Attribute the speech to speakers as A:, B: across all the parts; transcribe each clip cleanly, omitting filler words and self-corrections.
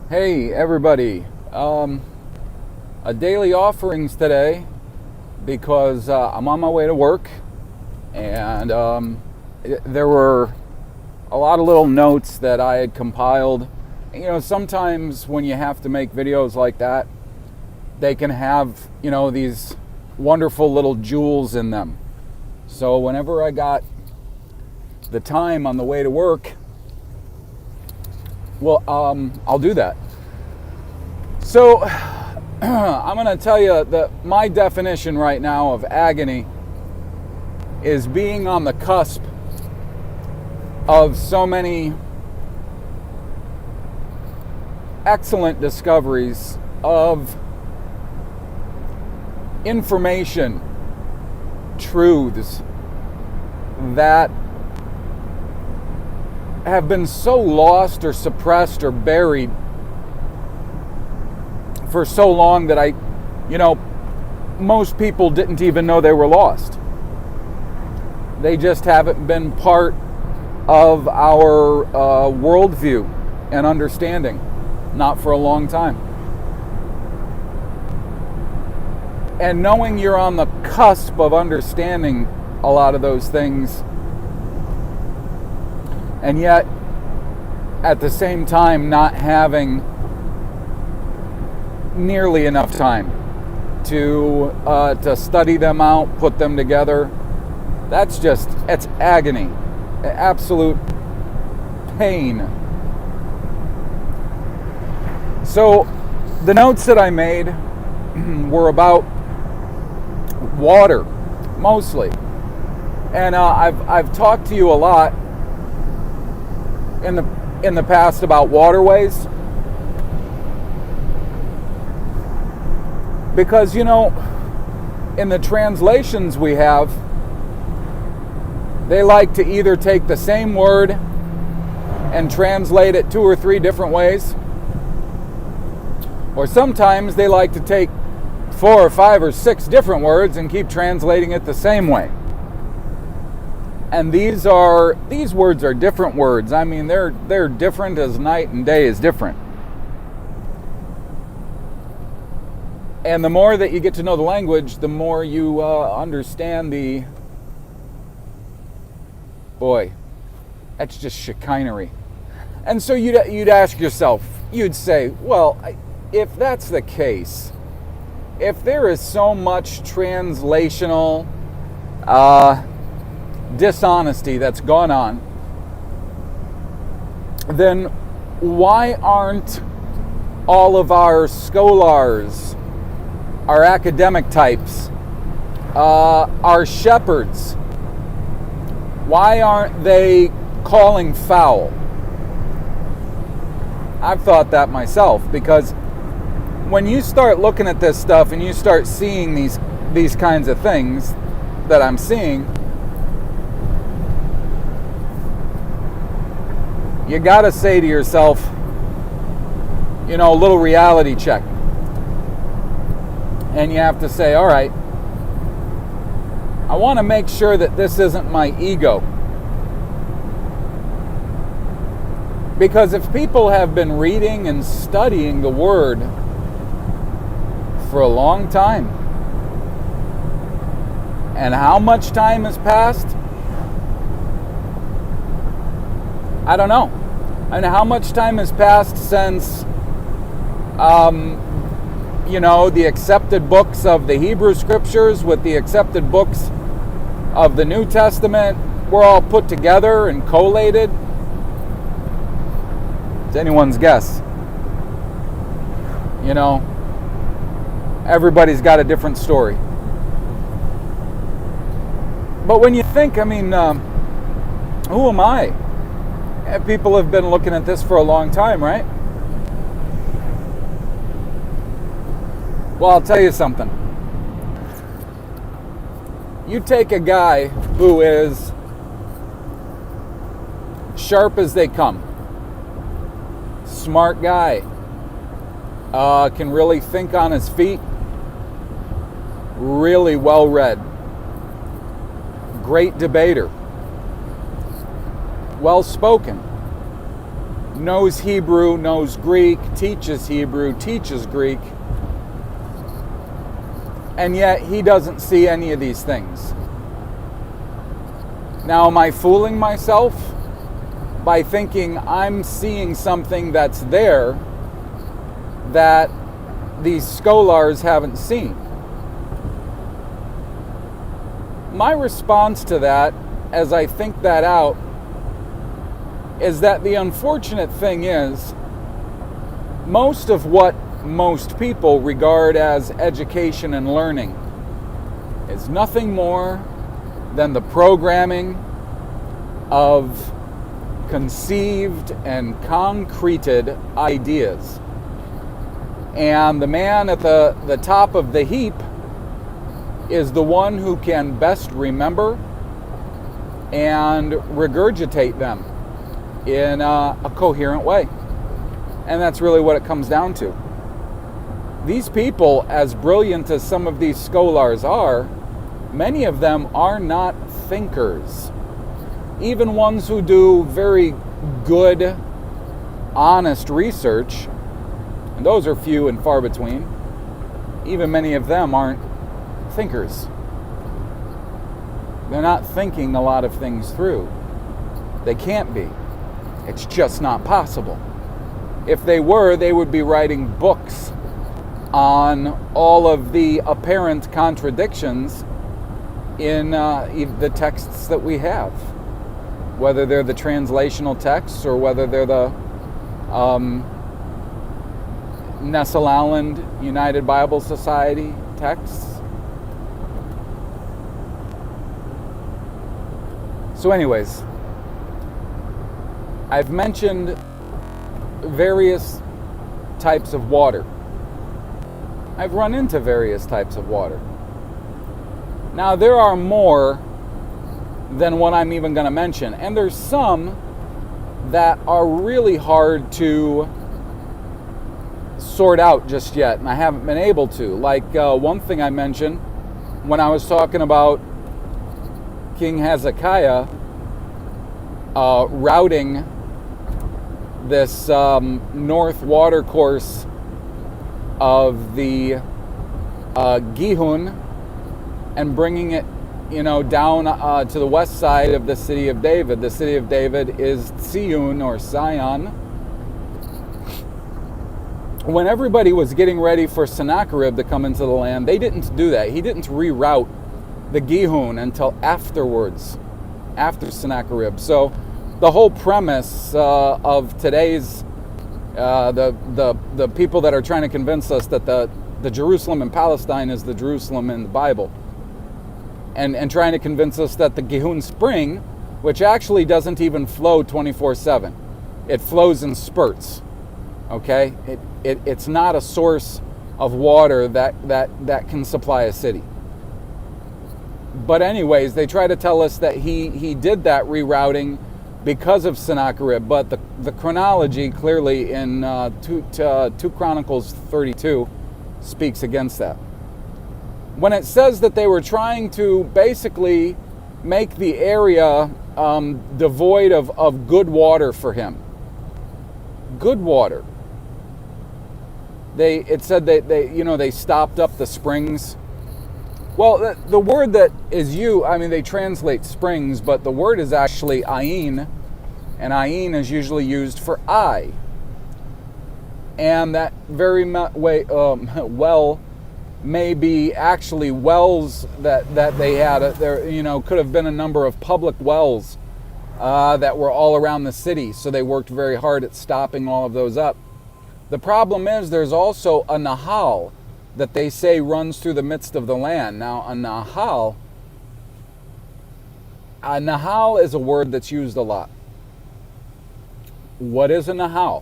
A: Hey everybody, a daily offerings today because I'm on my way to work and there were a lot of little notes that I had compiled. You know, sometimes when you have to make videos like that, they can have, these wonderful little jewels in them. So whenever I got the time on the way to work, well, I'll do that. So, I'm going to tell you that my definition right now of agony is being on the cusp of so many excellent discoveries of information, truths that have been so lost or suppressed or buried for so long that most people didn't even know they were lost. They just haven't been part of our worldview and understanding, not for a long time. And knowing you're on the cusp of understanding a lot of those things, and yet at the same time not having nearly enough time to study them out, put them together, it's agony, absolute pain. So the notes that I made were about water mostly, and I've talked to you a lot in the past about waterways, because in the translations we have, they like to either take the same word and translate it 2 or 3 different ways, or sometimes they like to take 4 or 5 or 6 different words and keep translating it the same way. And these words are different words. I mean, they're different as night and day is different. And the more that you get to know the language, the more you understand that's just chicanery. And so you'd ask yourself, you'd say, well, if that's the case, if there is so much translational dishonesty that's gone on, then why aren't all of our scholars, our academic types, our shepherds, why aren't they calling foul? I've thought that myself, because when you start looking at this stuff and you start seeing these kinds of things that I'm seeing, you gotta say to yourself, a little reality check. And you have to say, all right, I want to make sure that this isn't my ego. Because if people have been reading and studying the Word for a long time, and how much time has passed? I don't know. I mean, how much time has passed since the accepted books of the Hebrew Scriptures with the accepted books of the New Testament were all put together and collated? It's anyone's guess. Everybody's got a different story. But when you think, who am I? People have been looking at this for a long time, right? Well, I'll tell you something. You take a guy who is sharp as they come, smart guy, can really think on his feet, really well read, great debater, well spoken, knows Hebrew, knows Greek, teaches Hebrew, teaches Greek, and yet he doesn't see any of these things. Now, am I fooling myself by thinking I'm seeing something that's there that these scholars haven't seen? My response to that, as I think that out, is that the unfortunate thing is most of what most people regard as education and learning is nothing more than the programming of conceived and concreted ideas. And the man at the top of the heap is the one who can best remember and regurgitate them in a coherent way. And that's really what it comes down to. These people, as brilliant as some of these scholars are, many of them are not thinkers. Even ones who do very good, honest research, and those are few and far between, even many of them aren't thinkers. They're not thinking a lot of things through. They can't be. It's just not possible. If they were, they would be writing books on all of the apparent contradictions in the texts that we have, whether they're the translational texts or whether they're the Nestle-Aland United Bible Society texts. So anyways, I've mentioned various types of water. I've run into various types of water. Now, there are more than what I'm even going to mention, and there's some that are really hard to sort out just yet, and I haven't been able to. Like one thing I mentioned when I was talking about King Hezekiah routing this north water course of the Gihon and bringing it, down to the west side of the city of David. The city of David is Zion or Sion. When everybody was getting ready for Sennacherib to come into the land, they didn't do that. He didn't reroute the Gihon until afterwards, after Sennacherib. So the whole premise of today's the people that are trying to convince us that the Jerusalem in Palestine is the Jerusalem in the Bible, and trying to convince us that the Gihon Spring, which actually doesn't even flow 24/7, it flows in spurts. Okay, it's not a source of water that can supply a city. But anyways, they try to tell us that he did that rerouting because of Sennacherib, but the chronology clearly in 2 Chronicles 32 speaks against that. When it says that they were trying to basically make the area devoid of good water for him. Good water. It said they stopped up the springs. Well, the word that is they translate springs, but the word is actually ayin, and ayin is usually used for eye. And that very well may be actually wells that they had. There could have been a number of public wells that were all around the city, so they worked very hard at stopping all of those up. The problem is there's also a Nahal that they say runs through the midst of the land. Now, a Nahal is a word that's used a lot. What is a Nahal?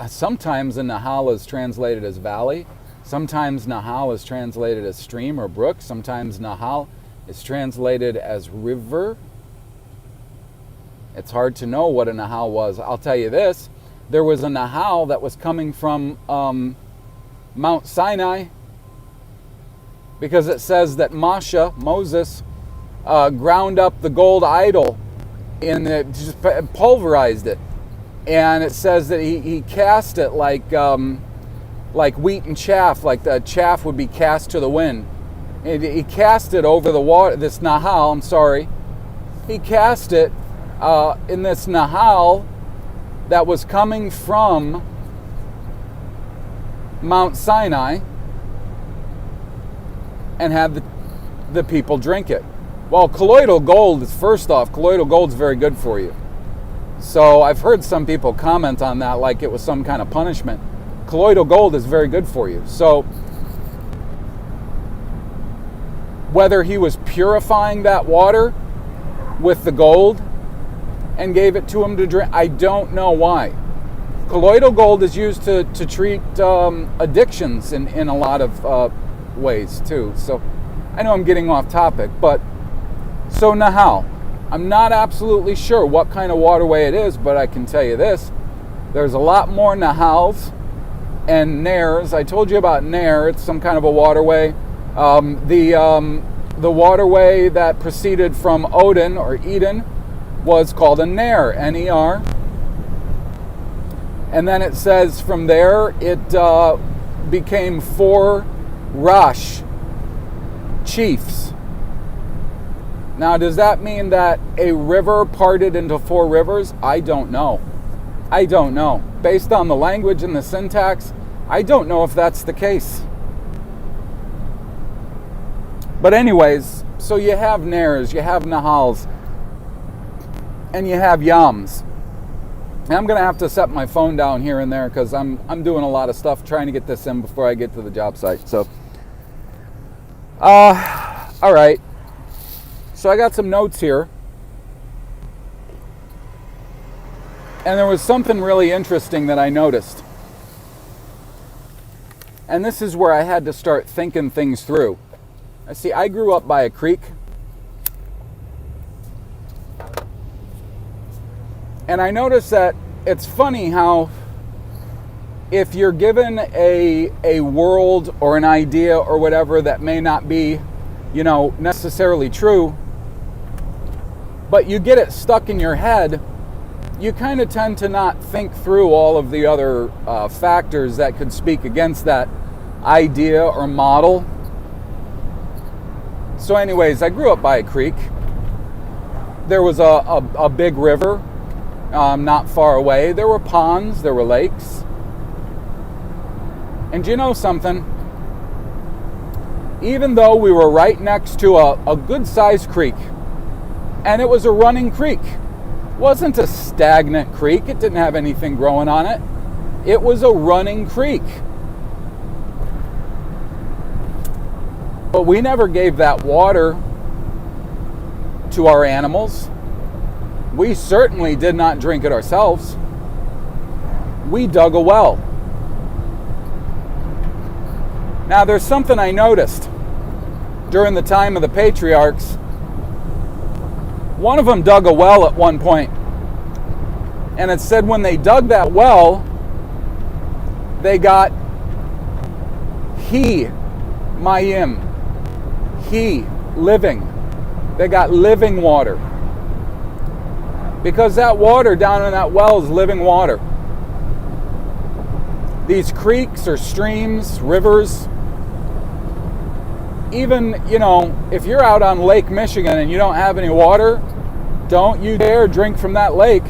A: Sometimes a Nahal is translated as valley. Sometimes Nahal is translated as stream or brook. Sometimes Nahal is translated as river. It's hard to know what a Nahal was. I'll tell you this. There was a Nahal that was coming from Mount Sinai, because it says that Moses ground up the gold idol and just pulverized it And it says that he cast it like wheat and chaff, like the chaff would be cast to the wind. And he cast it over the water, this Nahal, I'm sorry. He cast it in this Nahal that was coming from Mount Sinai, and had the people drink it. Well, colloidal gold is, first off, colloidal gold is very good for you. So I've heard some people comment on that like it was some kind of punishment. Colloidal gold is very good for you. So whether he was purifying that water with the gold and gave it to him to drink, I don't know why. Colloidal gold is used to treat addictions in a lot of ways too. So I know I'm getting off topic, but so Nahal. I'm not absolutely sure what kind of waterway it is, but I can tell you this. There's a lot more Nahals and Nairs. I told you about Nair. It's some kind of a waterway. The waterway that proceeded from Odin or Eden was called a Nair, N-E-R. And then it says from there it became 4 Rosh chiefs. Now, does that mean that a river parted into 4 rivers? I don't know. I don't know. Based on the language and the syntax, I don't know if that's the case. But anyways, so you have Nairs, you have Nahals, and you have Yams. And I'm going to have to set my phone down here and there because I'm doing a lot of stuff trying to get this in before I get to the job site. So, all right. So I got some notes here. And there was something really interesting that I noticed. And this is where I had to start thinking things through. I grew up by a creek. And I noticed that it's funny how if you're given a world or an idea or whatever that may not be, necessarily true, but you get it stuck in your head, you kind of tend to not think through all of the other factors that could speak against that idea or model. So anyways, I grew up by a creek. There was a big river not far away. There were ponds, there were lakes. And do you know something? Even though we were right next to a good-sized creek, and it was a running creek, it wasn't a stagnant creek, it didn't have anything growing on it. It was a running creek. But we never gave that water to our animals. We certainly did not drink it ourselves. We dug a well. Now, there's something I noticed during the time of the patriarchs. One of them dug a well at one point, and it said when they dug that well, they got mayim, living. They got living water. Because that water down in that well is living water. These creeks or streams, rivers, even, if you're out on Lake Michigan and you don't have any water, don't you dare drink from that lake.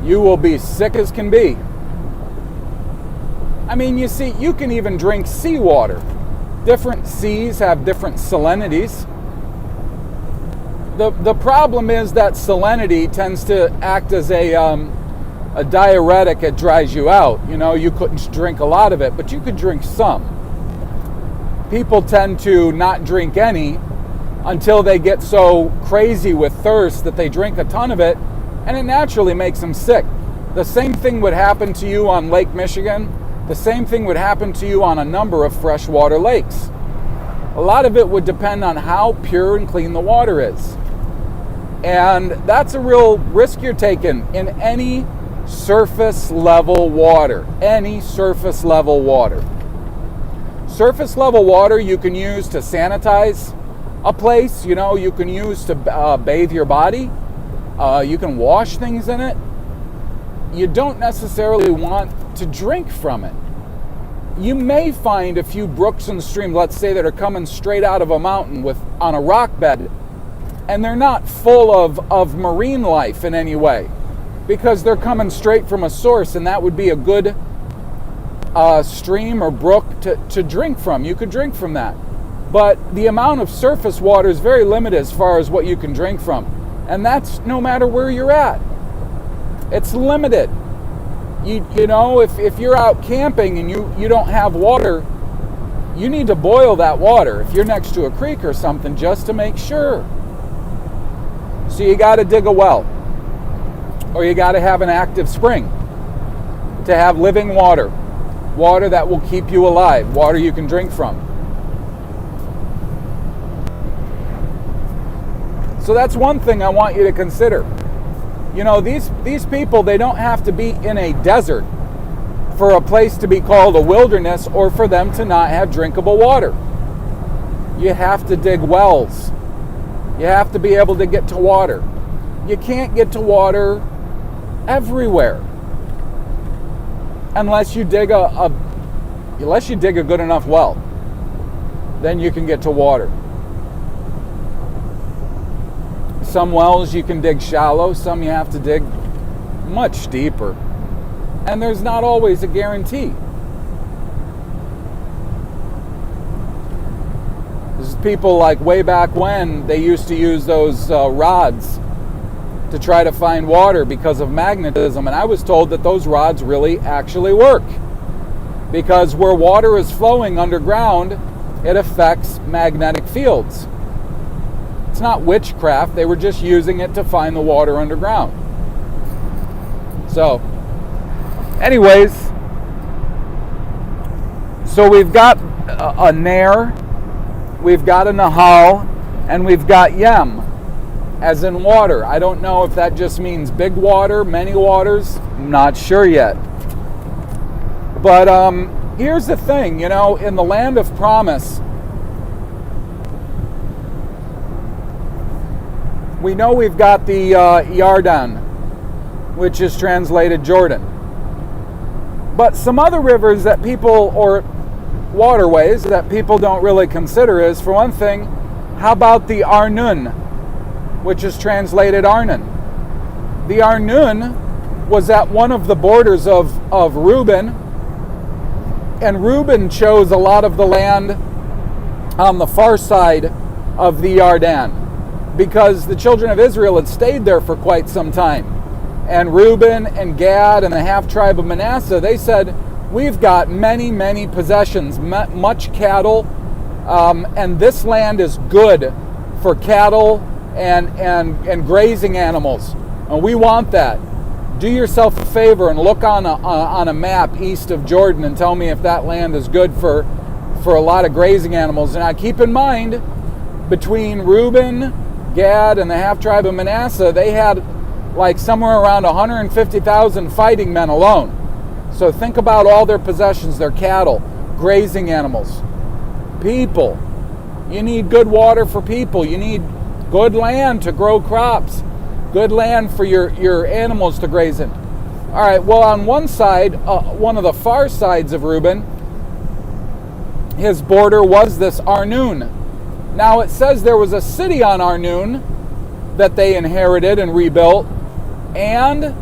A: You will be sick as can be. I mean, you see, you can even drink seawater. Different seas have different salinities. The problem is that salinity tends to act as a diuretic. It dries you out. You couldn't drink a lot of it, but you could drink some. People tend to not drink any until they get so crazy with thirst that they drink a ton of it, and it naturally makes them sick. The same thing would happen to you on Lake Michigan. The same thing would happen to you on a number of freshwater lakes. A lot of it would depend on how pure and clean the water is. And that's a real risk you're taking in any surface level water. Any surface level water. Surface level water you can use to sanitize a place. You can use to bathe your body. You can wash things in it. you don't necessarily want to drink from it. You may find a few brooks and streams, let's say, that are coming straight out of a mountain on a rock bed, and they're not full of marine life in any way, because they're coming straight from a source, and that would be a good stream or brook to drink from. You could drink from that. But the amount of surface water is very limited as far as what you can drink from. And that's no matter where you're at. It's limited. You know, if you're out camping and you don't have water, you need to boil that water if you're next to a creek or something, just to make sure. So you got to dig a well, or you got to have an active spring to have living water that will keep you alive, water you can drink from. So that's one thing I want you to consider. You know, these people, they don't have to be in a desert for a place to be called a wilderness, or for them to not have drinkable water. You have to dig wells. You have to be able to get to water. You can't get to water everywhere unless you dig a good enough well. Then you can get to water. Some wells you can dig shallow, some you have to dig much deeper. And there's not always a guarantee. There's people like way back when, they used to use those rods to try to find water because of magnetism. And I was told that those rods really actually work, because where water is flowing underground, it affects magnetic fields. It's not witchcraft. They were just using it to find the water underground. So, anyways, so we've got a Ner, we've got a Nahal, and we've got Yem, as in water. I don't know if that just means big water, many waters. I'm not sure yet. But here's the thing, you know, in the land of promise, we know we've got the Yarden, which is translated Jordan. But some other rivers that people, or waterways that people don't really consider is, for one thing, how about the Arnon, which is translated Arnon? The Arnon was at one of the borders of Reuben, and Reuben chose a lot of the land on the far side of the Yarden, because the children of Israel had stayed there for quite some time. And Reuben and Gad and the half-tribe of Manasseh, they said, we've got many, many possessions, much cattle, and this land is good for cattle and grazing animals. And we want that. Do yourself a favor and look on a map east of Jordan and tell me if that land is good for a lot of grazing animals. And I keep in mind, between Reuben, Gad, and the half-tribe of Manasseh, they had like somewhere around 150,000 fighting men alone. So think about all their possessions, their cattle, grazing animals, people. You need good water for people. You need good land to grow crops, good land for your animals to graze in. All right, well, on one side, one of the far sides of Reuben, his border was this Arnon. Now it says there was a city on Arnon that they inherited and rebuilt, and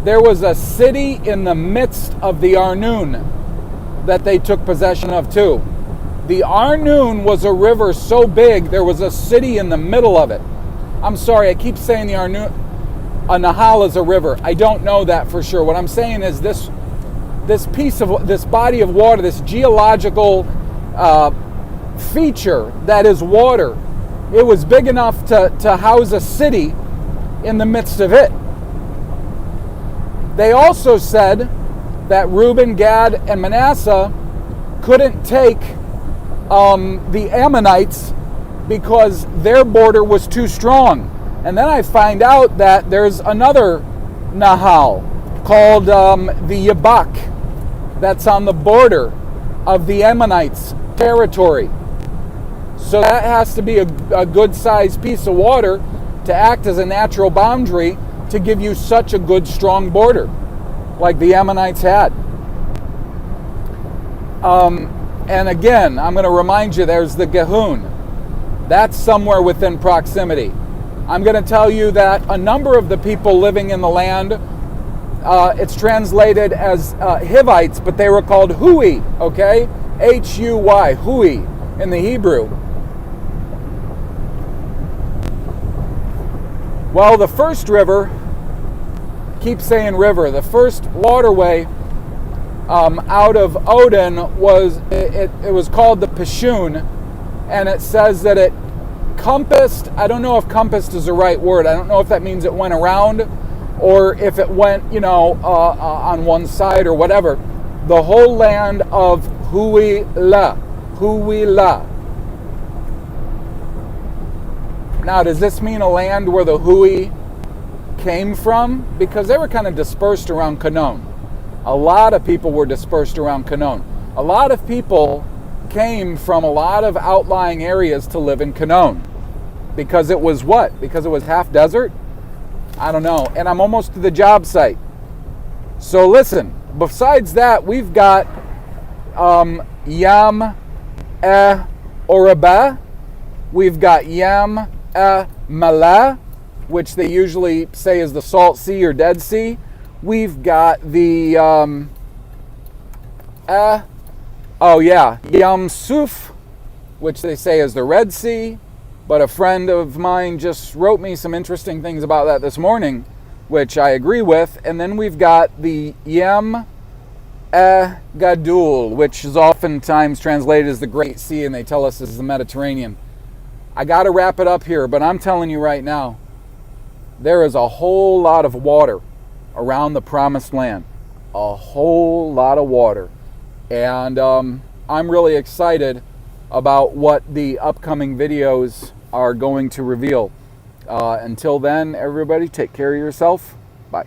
A: there was a city in the midst of the Arnon that they took possession of too. The Arnon was a river so big, there was a city in the middle of it. I'm sorry, I keep saying the Arnon. A Nahal is a river. I don't know that for sure. What I'm saying is this body of water, this geological feature that is water, it was big enough to house a city in the midst of it. They also said that Reuben, Gad, and Manasseh couldn't take the Ammonites because their border was too strong. And then I find out that there's another Nahal called the Yabak that's on the border of the Ammonites' territory. So that has to be a good-sized piece of water to act as a natural boundary to give you such a good, strong border. like the Ammonites had. And again, I'm going to remind you, there's the Gihon. That's somewhere within proximity. I'm going to tell you that a number of the people living in the land, it's translated as Hivites, but they were called Hui, okay? H-U-Y, Hui in the Hebrew. Well, the first river, keep saying river, the first waterway out of Odin was, it was called the Pishun, and it says that it compassed, I don't know if compassed is the right word, I don't know if that means it went around or if it went, on one side or whatever, the whole land of Huila. Now, does this mean a land where the Hui came from? Because they were kind of dispersed around Canaan. A lot of people were dispersed around Canaan. A lot of people came from a lot of outlying areas to live in Canaan. Because it was what? Because it was half desert? I don't know. And I'm almost to the job site. So listen, besides that, we've got Yam Oraba. We've got Yam Mala, which they usually say is the Salt Sea or Dead Sea. We've got the Yam Suf, which they say is the Red Sea. But a friend of mine just wrote me some interesting things about that this morning, which I agree with. And then we've got the Yam Gadul, which is oftentimes translated as the Great Sea, and they tell us this is the Mediterranean. I got to wrap it up here, but I'm telling you right now, there is a whole lot of water around the Promised Land. A whole lot of water. And I'm really excited about what the upcoming videos are going to reveal. Until then, everybody, take care of yourself. Bye.